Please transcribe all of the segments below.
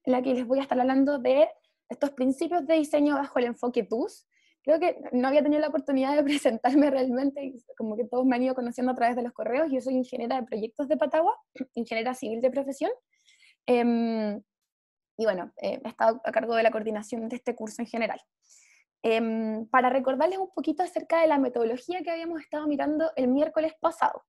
en la que les voy a estar hablando de estos principios de diseño bajo el enfoque TUS. Creo que no había tenido la oportunidad de presentarme realmente, como que todos me han ido conociendo a través de los correos. Yo soy ingeniera de proyectos de Patagua, ingeniera civil de profesión, eh, y bueno, he estado a cargo de la coordinación de este curso en general. Para recordarles un poquito acerca de la metodología que habíamos estado mirando el miércoles pasado.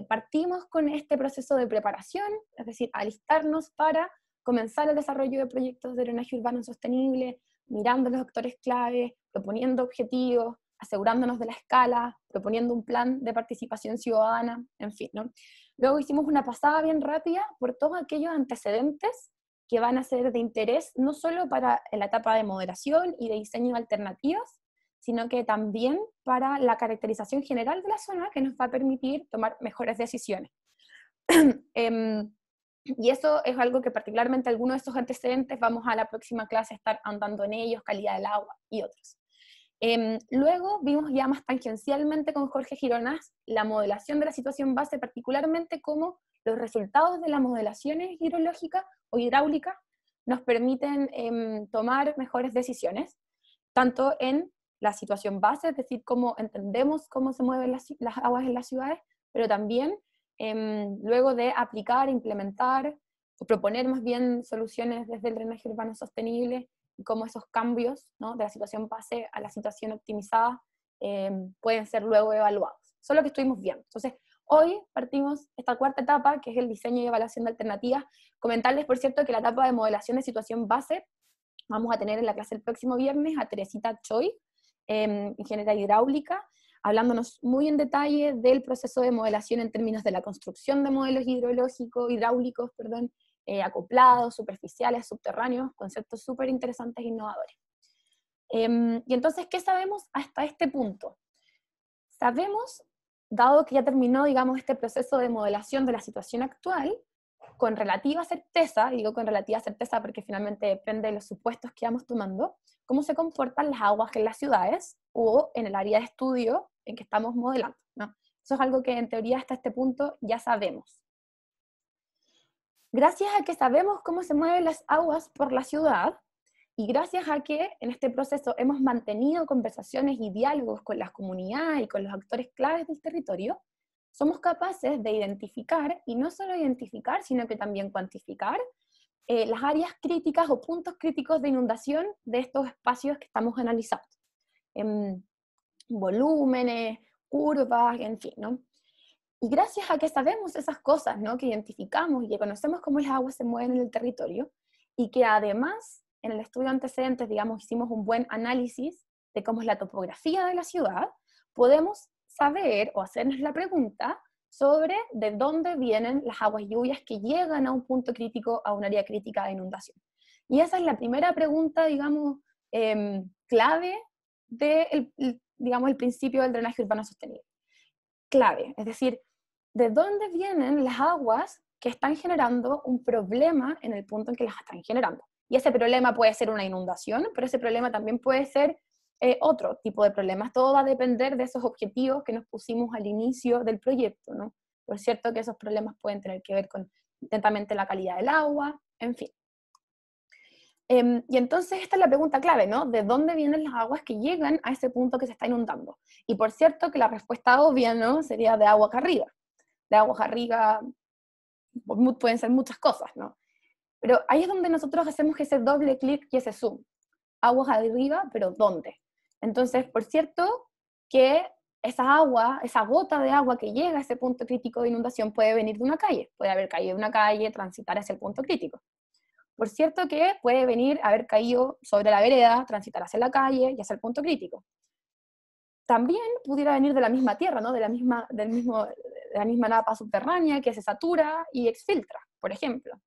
Partimos con este proceso de preparación, es decir, alistarnos para comenzar el desarrollo de proyectos de drenaje urbano sostenible, mirando los actores clave, proponiendo objetivos, asegurándonos de la escala, proponiendo un plan de participación ciudadana, en fin, ¿no? Luego hicimos una pasada bien rápida por todos aquellos antecedentes que van a ser de interés no solo para la etapa de moderación y de diseño de alternativas, sino que también para la caracterización general de la zona que nos va a permitir tomar mejores decisiones. Y eso es algo que particularmente algunos de estos antecedentes vamos a la próxima clase a estar andando en ellos, calidad del agua y otros. Luego vimos ya más tangencialmente con Jorge Gironás la modelación de la situación base, particularmente cómo los resultados de las modelaciones hidrológicas o hidráulicas nos permiten tomar mejores decisiones, tanto en la situación base, es decir, cómo entendemos cómo se mueven las aguas en las ciudades, pero también luego de aplicar, implementar, o proponer más bien soluciones desde el drenaje urbano sostenible, y cómo esos cambios, ¿no?, de la situación base a la situación optimizada pueden ser luego evaluados. Eso es lo que estuvimos viendo. Entonces, hoy partimos esta cuarta etapa, que es el diseño y evaluación de alternativas. Comentarles, por cierto, que la etapa de modelación de situación base vamos a tener en la clase el próximo viernes a Teresita Choi, ingeniera hidráulica, hablándonos muy en detalle del proceso de modelación en términos de la construcción de modelos hidráulicos, acoplados, superficiales, subterráneos, conceptos súper interesantes e innovadores. Y entonces, ¿qué sabemos hasta este punto? Sabemos, dado que ya terminó, digamos, este proceso de modelación de la situación actual, con relativa certeza, y digo con relativa certeza porque finalmente depende de los supuestos que vamos tomando, cómo se comportan las aguas en las ciudades o en el área de estudio en que estamos modelando, ¿no? Eso es algo que en teoría hasta este punto ya sabemos. Gracias a que sabemos cómo se mueven las aguas por la ciudad, y gracias a que en este proceso hemos mantenido conversaciones y diálogos con las comunidades y con los actores claves del territorio, somos capaces de identificar, y no solo identificar, sino que también cuantificar, las áreas críticas o puntos críticos de inundación de estos espacios que estamos analizando. Volúmenes, curvas, en fin, ¿no? Y gracias a que sabemos esas cosas, ¿no?, que identificamos y que conocemos cómo las aguas se mueven en el territorio, y que además en el estudio antecedentes, digamos, hicimos un buen análisis de cómo es la topografía de la ciudad, podemos saber o hacernos la pregunta sobre de dónde vienen las aguas lluvias que llegan a un punto crítico, a un área crítica de inundación. Y esa es la primera pregunta, digamos, clave del, digamos, el principio del drenaje urbano sostenible. Clave, es decir, ¿de dónde vienen las aguas que están generando un problema en el punto en que las están generando? Y ese problema puede ser una inundación, pero ese problema también puede ser otro tipo de problemas. Todo va a depender de esos objetivos que nos pusimos al inicio del proyecto, ¿no? Por cierto que esos problemas pueden tener que ver con netamente la calidad del agua, en fin. Y entonces esta es la pregunta clave, ¿no? ¿De dónde vienen las aguas que llegan a ese punto que se está inundando? Y por cierto que la respuesta obvia, ¿no?, sería de aguas arriba. De aguas arriba pueden ser muchas cosas, ¿no? Pero ahí es donde nosotros hacemos ese doble clic y ese zoom. Aguas arriba, pero ¿dónde? Entonces, por cierto que esa agua, esa gota de agua que llega a ese punto crítico de inundación puede venir de una calle, puede haber caído de una calle, transitar hacia el punto crítico. Por cierto que puede venir, haber caído sobre la vereda, transitar hacia la calle y hacia el punto crítico. También pudiera venir de la misma tierra, ¿no?, de la misma napa subterránea que se satura y exfiltra, por ejemplo.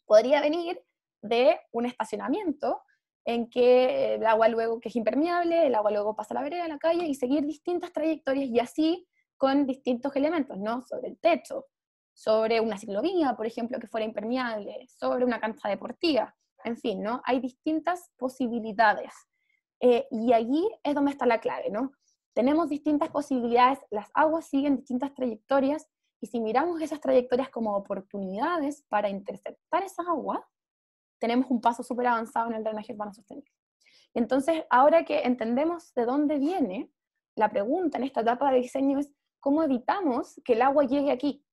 Podría venir de un estacionamiento en que el agua luego, que es impermeable, el agua luego pasa a la vereda, a la calle, y seguir distintas trayectorias, y así con distintos elementos, ¿no?, sobre el techo, sobre una ciclovía, por ejemplo, que fuera impermeable, sobre una cancha deportiva, en fin, ¿no? Hay distintas posibilidades. Y allí es donde está la clave, ¿no? Tenemos distintas posibilidades, las aguas siguen distintas trayectorias, y si miramos esas trayectorias como oportunidades para interceptar esas aguas, tenemos un paso súper avanzado en el drenaje urbano sostenible. Entonces, ahora que entendemos de dónde viene, la pregunta en esta etapa de diseño es, ¿cómo evitamos que el agua llegue aquí?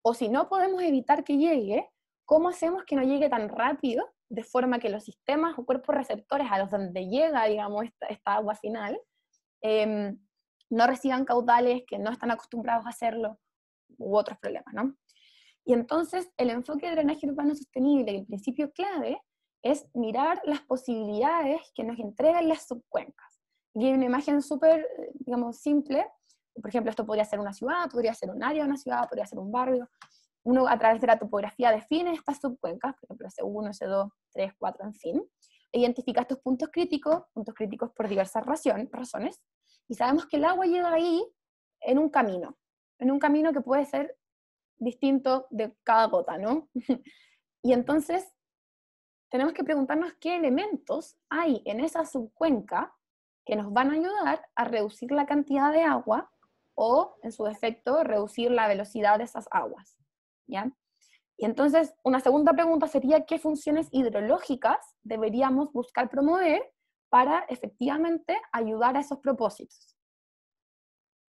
O si no podemos evitar que llegue, ¿cómo hacemos que no llegue tan rápido, de forma que los sistemas o cuerpos receptores a los donde llega, digamos, esta agua final, no reciban caudales que no están acostumbrados a hacerlo, u otros problemas, ¿no? Y entonces el enfoque de drenaje urbano sostenible, y el principio clave, es mirar las posibilidades que nos entregan las subcuencas. Y hay una imagen súper, digamos, simple. Por ejemplo, esto podría ser una ciudad, podría ser un área de una ciudad, podría ser un barrio. Uno a través de la topografía define estas subcuencas, por ejemplo, S1, S2, 3, 4, en fin. E identifica estos puntos críticos por diversas razones, y sabemos que el agua llega ahí en un camino que puede ser distinto de cada gota, ¿no? Y entonces tenemos que preguntarnos qué elementos hay en esa subcuenca que nos van a ayudar a reducir la cantidad de agua o, en su defecto, reducir la velocidad de esas aguas, ¿ya? Y entonces, una segunda pregunta sería, ¿qué funciones hidrológicas deberíamos buscar promover para efectivamente ayudar a esos propósitos?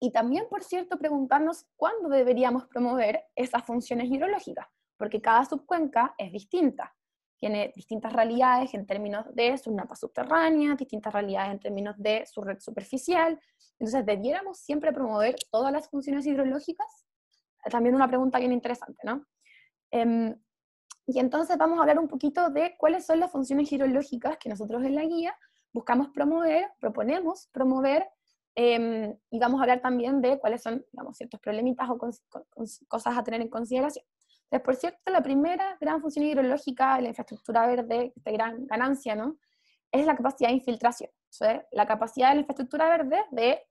Y también, por cierto, preguntarnos cuándo deberíamos promover esas funciones hidrológicas, porque cada subcuenca es distinta. Tiene distintas realidades en términos de su napa subterránea, distintas realidades en términos de su red superficial. Entonces, ¿debiéramos siempre promover todas las funciones hidrológicas? También una pregunta bien interesante, ¿no? Y entonces vamos a hablar un poquito de cuáles son las funciones hidrológicas que nosotros en la guía buscamos promover, proponemos promover, y vamos a hablar también de cuáles son, digamos, ciertos problemitas o cosas a tener en consideración. Entonces, por cierto, la primera gran función hidrológica de la infraestructura verde, esta gran ganancia, ¿no?, es la capacidad de infiltración. O sea, la capacidad de la infraestructura verde de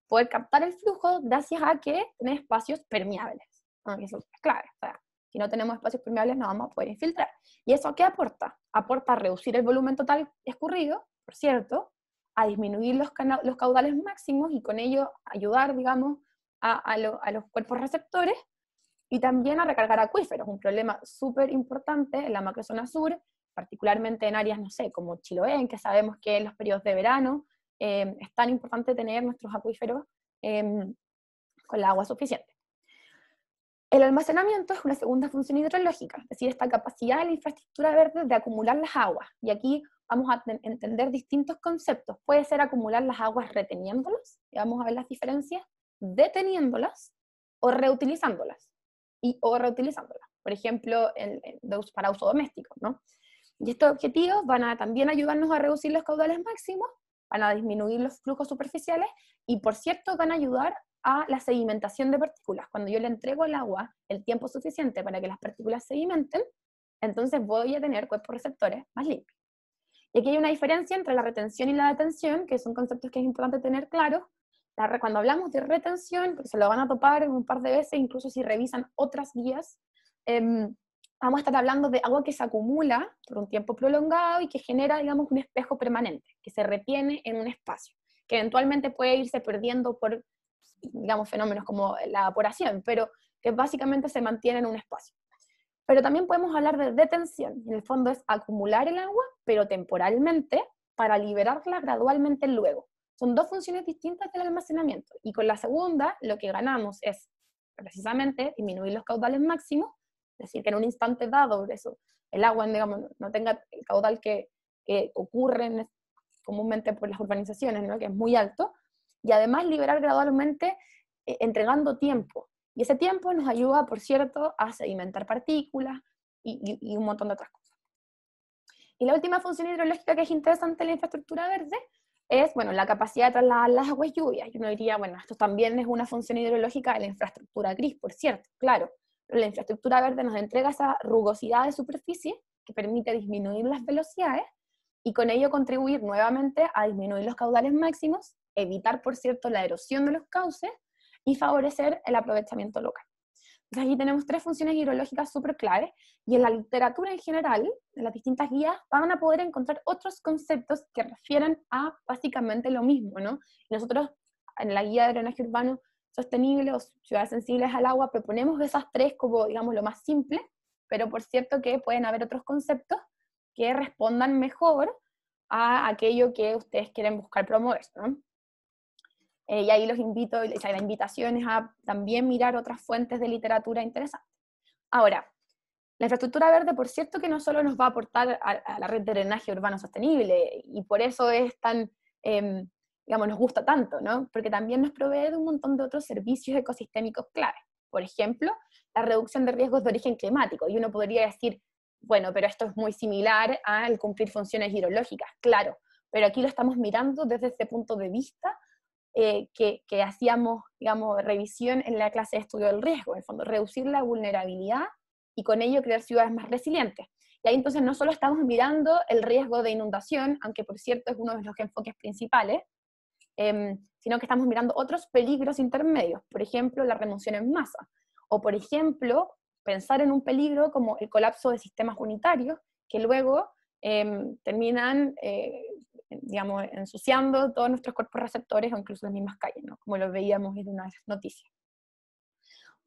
poder captar el flujo gracias a que tiene espacios permeables, ¿no? Y eso es clave. O sea, si no tenemos espacios permeables no vamos a poder infiltrar. ¿Y eso qué aporta? Aporta a reducir el volumen total escurrido, por cierto, a disminuir los caudales máximos y con ello ayudar, digamos, a los cuerpos receptores, y también a recargar acuíferos, un problema súper importante en la macrozona sur, particularmente en áreas, no sé, como Chiloé, en que sabemos que en los periodos de verano es tan importante tener nuestros acuíferos con el agua suficiente. El almacenamiento es una segunda función hidrológica, es decir, esta capacidad de la infraestructura verde de acumular las aguas. Y aquí vamos a entender distintos conceptos. Puede ser acumular las aguas reteniéndolas, y vamos a ver las diferencias, deteniéndolas o reutilizándolas. O reutilizándolas, por ejemplo, para uso doméstico, ¿no? Y estos objetivos van a también ayudarnos a reducir los caudales máximos, van a disminuir los flujos superficiales y, por cierto, van a ayudar a la sedimentación de partículas. Cuando yo le entrego al agua el tiempo suficiente para que las partículas sedimenten, entonces voy a tener cuerpos receptores más limpios. Y aquí hay una diferencia entre la retención y la detención, que son conceptos que es importante tener claros. Cuando hablamos de retención, porque se lo van a topar un par de veces, incluso si revisan otras guías, vamos a estar hablando de agua que se acumula por un tiempo prolongado y que genera, digamos, un espejo permanente, que se retiene en un espacio, que eventualmente puede irse perdiendo por, digamos, fenómenos como la evaporación, pero que básicamente se mantiene en un espacio. Pero también podemos hablar de detención, en el fondo es acumular el agua, pero temporalmente, para liberarla gradualmente luego. Son dos funciones distintas del almacenamiento, y con la segunda lo que ganamos es precisamente disminuir los caudales máximos, es decir, que en un instante dado eso, el agua, digamos, no tenga el caudal que ocurre comúnmente por las urbanizaciones, ¿no?, que es muy alto, y además liberar gradualmente entregando tiempo. Y ese tiempo nos ayuda, por cierto, a sedimentar partículas y un montón de otras cosas. Y la última función hidrológica que es interesante en la infraestructura verde es, bueno, la capacidad de trasladar las aguas lluvias. Y uno diría, bueno, esto también es una función hidrológica de la infraestructura gris, por cierto, claro. Pero la infraestructura verde nos entrega esa rugosidad de superficie que permite disminuir las velocidades y con ello contribuir nuevamente a disminuir los caudales máximos, evitar, por cierto, la erosión de los cauces y favorecer el aprovechamiento local. Entonces aquí tenemos tres funciones hidrológicas súper claves, y en la literatura en general, en las distintas guías, van a poder encontrar otros conceptos que refieren a básicamente lo mismo, ¿no? Y nosotros en la guía de drenaje urbano sostenible o ciudades sensibles al agua proponemos esas tres como, digamos, lo más simple, pero por cierto que pueden haber otros conceptos que respondan mejor a aquello que ustedes quieren buscar promover, ¿no? Y ahí los invito, o sea, la invitación es a también mirar otras fuentes de literatura interesantes. Ahora, la infraestructura verde, por cierto, que no solo nos va a aportar a la red de drenaje urbano sostenible, y por eso es tan, digamos, nos gusta tanto, ¿no? Porque también nos provee de un montón de otros servicios ecosistémicos clave. Por ejemplo, la reducción de riesgos de origen climático. Y uno podría decir, bueno, pero esto es muy similar al cumplir funciones hidrológicas. Claro, pero aquí lo estamos mirando desde ese punto de vista que hacíamos, digamos, revisión en la clase de estudio del riesgo, en el fondo, reducir la vulnerabilidad y con ello crear ciudades más resilientes. Y ahí entonces no solo estamos mirando el riesgo de inundación, aunque por cierto es uno de los enfoques principales, sino que estamos mirando otros peligros intermedios, por ejemplo, la remoción en masa, o por ejemplo, pensar en un peligro como el colapso de sistemas unitarios, que luego terminan, digamos, ensuciando todos nuestros cuerpos receptores o incluso las mismas calles, ¿no? Como lo veíamos en unas noticias.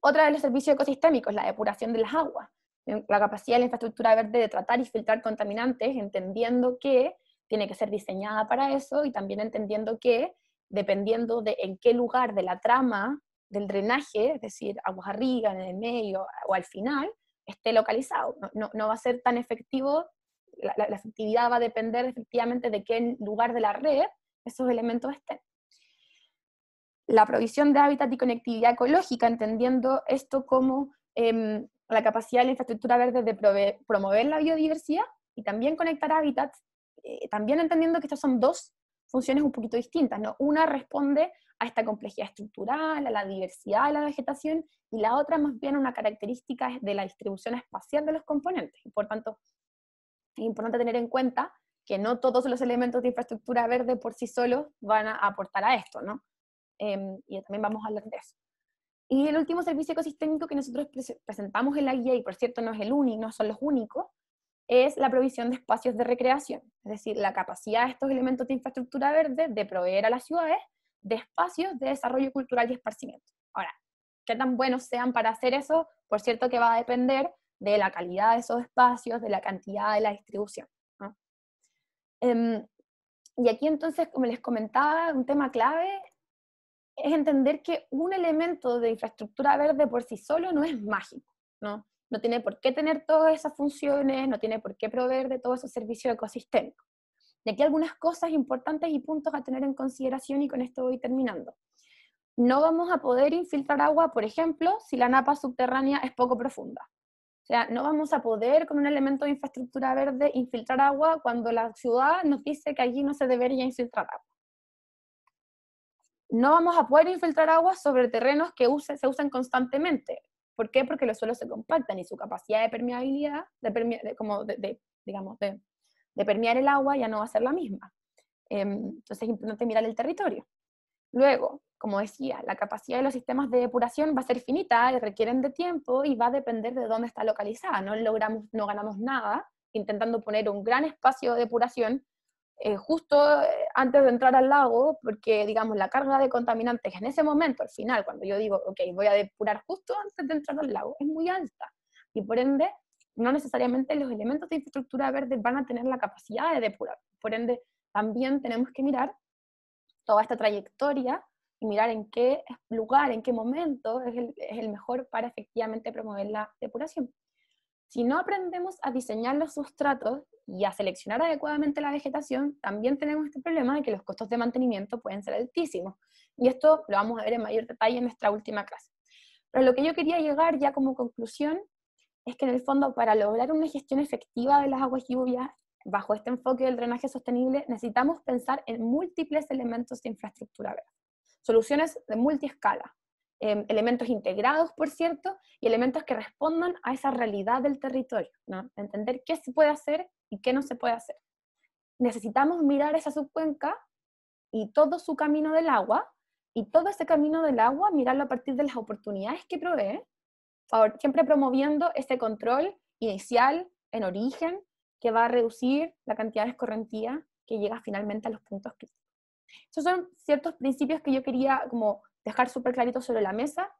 Otra de los servicios ecosistémicos, la depuración de las aguas, la capacidad de la infraestructura verde de tratar y filtrar contaminantes, entendiendo que tiene que ser diseñada para eso y también entendiendo que, dependiendo de en qué lugar de la trama del drenaje, es decir, aguas arriba, en el medio o al final, esté localizado. No va a ser tan efectivo, la efectividad va a depender efectivamente de qué lugar de la red esos elementos estén. La provisión de hábitat y conectividad ecológica, entendiendo esto como la capacidad de la infraestructura verde de promover la biodiversidad y también conectar hábitats, también entendiendo que estas son dos funciones un poquito distintas, ¿no? Una responde a esta complejidad estructural, a la diversidad de la vegetación, y la otra más bien a una característica de la distribución espacial de los componentes. Y por tanto, es importante tener en cuenta que no todos los elementos de infraestructura verde por sí solos van a aportar a esto, ¿no? Y también vamos a hablar de eso. Y el último servicio ecosistémico que nosotros presentamos en la guía, y por cierto no es el único, no son los únicos, es la provisión de espacios de recreación, es decir, la capacidad de estos elementos de infraestructura verde de proveer a las ciudades de espacios de desarrollo cultural y esparcimiento. Ahora, qué tan buenos sean para hacer eso, por cierto que va a depender de la calidad de esos espacios, de la cantidad, de la distribución, ¿no? Y aquí entonces, como les comentaba, un tema clave es entender que un elemento de infraestructura verde por sí solo no es mágico, ¿no? No tiene por qué tener todas esas funciones, no tiene por qué proveer de todos esos servicios ecosistémicos. Y aquí algunas cosas importantes y puntos a tener en consideración, y con esto voy terminando. No vamos a poder infiltrar agua, por ejemplo, si la napa subterránea es poco profunda. O sea, no vamos a poder con un elemento de infraestructura verde infiltrar agua cuando la ciudad nos dice que allí no se debería infiltrar agua. No vamos a poder infiltrar agua sobre terrenos que se usan constantemente. ¿Por qué? Porque los suelos se compactan y su capacidad de permeabilidad, digamos, de permear el agua ya no va a ser la misma. Entonces es importante mirar el territorio. Luego, como decía, la capacidad de los sistemas de depuración va a ser finita, y requieren de tiempo y va a depender de dónde está localizada. No ganamos nada intentando poner un gran espacio de depuración justo antes de entrar al lago, porque digamos la carga de contaminantes en ese momento, al final, cuando yo digo, ok, voy a depurar justo antes de entrar al lago, es muy alta, y por ende, no necesariamente los elementos de infraestructura verde van a tener la capacidad de depurar. Por ende, también tenemos que mirar toda esta trayectoria y mirar en qué lugar, en qué momento es el mejor para efectivamente promover la depuración. Si no aprendemos a diseñar los sustratos y a seleccionar adecuadamente la vegetación, también tenemos este problema de que los costos de mantenimiento pueden ser altísimos. Y esto lo vamos a ver en mayor detalle en nuestra última clase. Pero lo que yo quería llegar ya como conclusión es que en el fondo, para lograr una gestión efectiva de las aguas lluvias, bajo este enfoque del drenaje sostenible, necesitamos pensar en múltiples elementos de infraestructura verde. Soluciones de multiescala, elementos integrados, por cierto, y elementos que respondan a esa realidad del territorio, ¿no? Entender qué se puede hacer y qué no se puede hacer. Necesitamos mirar esa subcuenca y todo su camino del agua, y todo ese camino del agua, mirarlo a partir de las oportunidades que provee, siempre promoviendo ese control inicial en origen que va a reducir la cantidad de escorrentía que llega finalmente a los puntos críticos. Esos son ciertos principios que yo quería como dejar súper claritos sobre la mesa,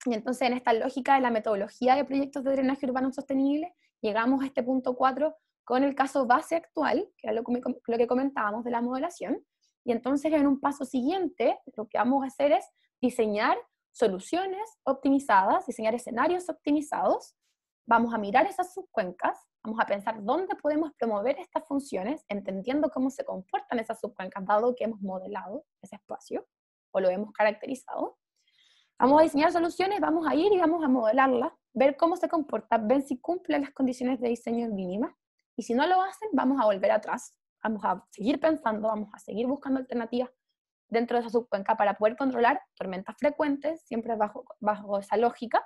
y entonces en esta lógica de la metodología de proyectos de drenaje urbano sostenible, llegamos a este punto 4 con el caso base actual, que era lo que comentábamos de la modelación, y entonces en un paso siguiente lo que vamos a hacer es diseñar soluciones optimizadas, diseñar escenarios optimizados, vamos a mirar esas subcuencas, vamos a pensar dónde podemos promover estas funciones, entendiendo cómo se comportan esas subcuencas, dado que hemos modelado ese espacio, o lo hemos caracterizado. Vamos a diseñar soluciones, vamos a ir y vamos a modelarlas, ver cómo se comporta, ver si cumplen las condiciones de diseño mínimas, y si no lo hacen, vamos a volver atrás, vamos a seguir pensando, vamos a seguir buscando alternativas dentro de esa subcuenca para poder controlar tormentas frecuentes, siempre bajo esa lógica.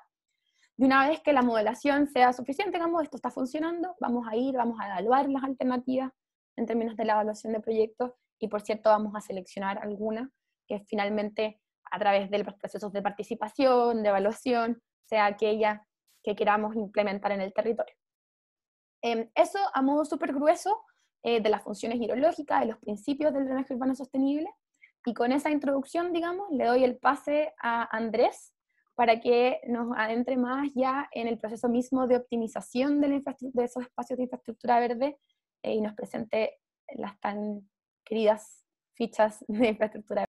Y una vez que la modelación sea suficiente, digamos, esto está funcionando, vamos a ir, vamos a evaluar las alternativas en términos de la evaluación de proyectos, y por cierto vamos a seleccionar alguna que finalmente a través de los procesos de participación, de evaluación, sea aquella que queramos implementar en el territorio. Eso a modo súper grueso de las funciones hidrológicas, de los principios del drenaje urbano sostenible, y con esa introducción, digamos, le doy el pase a Andrés para que nos adentre más ya en el proceso mismo de optimización de esos espacios de infraestructura verde y nos presente las tan queridas fichas de infraestructura